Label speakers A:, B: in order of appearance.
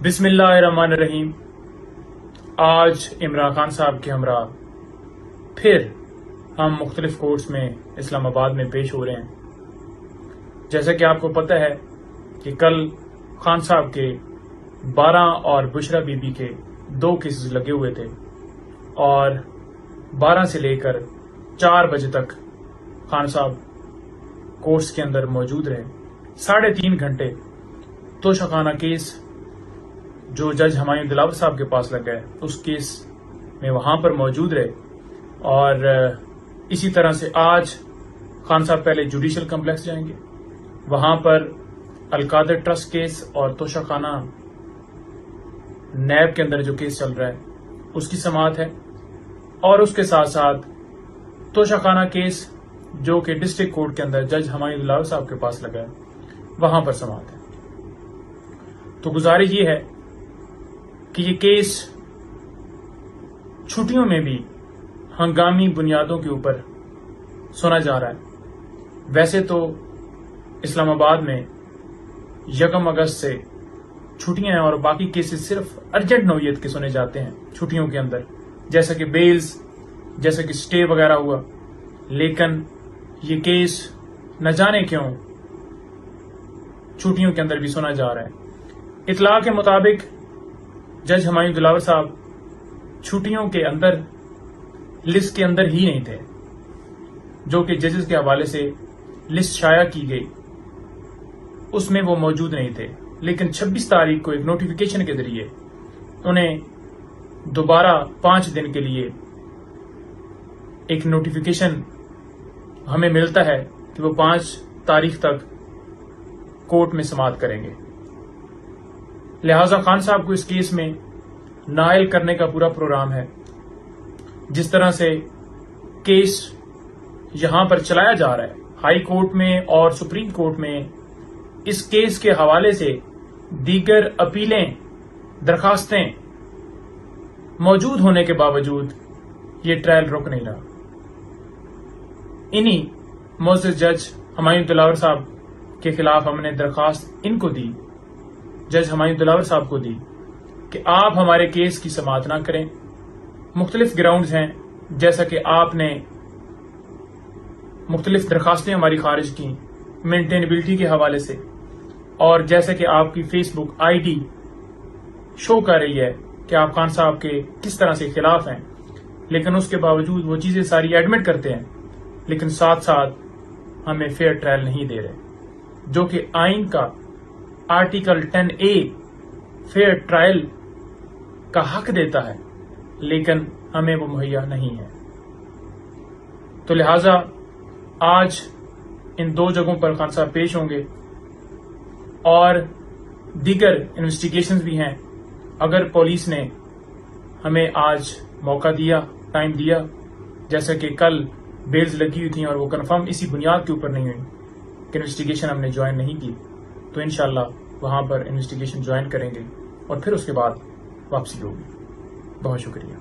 A: بسم اللہ الرحمن الرحیم۔ آج عمران خان صاحب کے ہمراہ پھر ہم مختلف کورٹس میں اسلام آباد میں پیش ہو رہے ہیں۔ جیسا کہ آپ کو پتہ ہے کہ کل خان صاحب کے 12 اور بشرا بی بی کے 2 کیسز لگے ہوئے تھے اور 12 سے لے کر 4 بجے تک خان صاحب کورٹس کے اندر موجود رہے۔ 3.5 گھنٹے توشہ خانہ کیس جو جج ہمایوں دلاور صاحب کے پاس لگا ہے اس کیس میں وہاں پر موجود رہے، اور اسی طرح سے آج خان صاحب پہلے جوڈیشل کمپلیکس جائیں گے، وہاں پر القادر ٹرسٹ کیس اور توشہ خانہ نیب کے اندر جو کیس چل رہا ہے اس کی سماعت ہے، اور اس کے ساتھ ساتھ توشہ خانہ کیس جو کہ ڈسٹرکٹ کورٹ کے اندر جج ہمایوں دلاور صاحب کے پاس لگا ہے وہاں پر سماعت ہے۔ تو گزارش یہ ہے کہ یہ کیس چھٹیوں میں بھی ہنگامی بنیادوں کے اوپر سنا جا رہا ہے۔ ویسے تو اسلام آباد میں 1 اگست سے چھٹیاں ہیں اور باقی کیسز صرف ارجنٹ نوعیت کے سنے جاتے ہیں چھٹیوں کے اندر، جیسا کہ بیلز، جیسا کہ سٹے وغیرہ ہوا، لیکن یہ کیس نہ جانے کیوں چھٹیوں کے اندر بھی سنا جا رہا ہے۔ اطلاع کے مطابق جج ہمایوں دلاور صاحب چھٹیوں کے اندر لسٹ کے اندر ہی نہیں تھے، جو کہ ججز کے حوالے سے لسٹ شائع کی گئی اس میں وہ موجود نہیں تھے، لیکن 26 تاریخ کو ایک نوٹیفیکیشن کے ذریعے انہیں دوبارہ 5 دن کے لیے ایک نوٹیفیکیشن ہمیں ملتا ہے کہ وہ 5 تاریخ تک کورٹ میں سماعت کریں گے۔ لہذا خان صاحب کو اس کیس میں نائل کرنے کا پورا پروگرام ہے۔ جس طرح سے کیس یہاں پر چلایا جا رہا ہے ہائی کورٹ میں اور سپریم کورٹ میں، اس کیس کے حوالے سے دیگر اپیلیں، درخواستیں موجود ہونے کے باوجود یہ ٹرائل رک نہیں رہا۔ انہی معزز جج ہمایوں دلاور صاحب کے خلاف ہم نے درخواست ان کو دی، جج ہمایوں دلاور صاحب کو دی، کہ آپ ہمارے کیس کی سماعت نہ کریں۔ مختلف گراؤنڈز ہیں، جیسا کہ آپ نے مختلف درخواستیں ہماری خارج کی مینٹینیبلٹی کے حوالے سے، اور جیسا کہ آپ کی face book I D show کر رہی ہے کہ آپ خان صاحب کے کس طرح سے خلاف ہیں، لیکن اس کے باوجود وہ چیزیں ساری ایڈمٹ کرتے ہیں، لیکن ساتھ ساتھ ہمیں فیئر ٹرائل نہیں دے رہے، جو کہ آئین کا آرٹیکل 10A فیئر ٹرائل کا حق دیتا ہے، لیکن ہمیں وہ مہیا نہیں ہے۔ تو لہذا آج ان 2 جگہوں پر خان صاحب پیش ہوں گے، اور دیگر انویسٹیگیشنز بھی ہیں۔ اگر پولیس نے ہمیں آج موقع دیا، ٹائم دیا، جیسا کہ کل بیلز لگی ہوئی تھیں اور وہ کنفرم اسی بنیاد کے اوپر نہیں ہوئی کہ انویسٹیگیشن ہم نے جوائن نہیں کی، تو انشاءاللہ وہاں پر انویسٹیگیشن جوائن کریں گے اور پھر اس کے بعد واپسی ہوگی۔ بہت شکریہ۔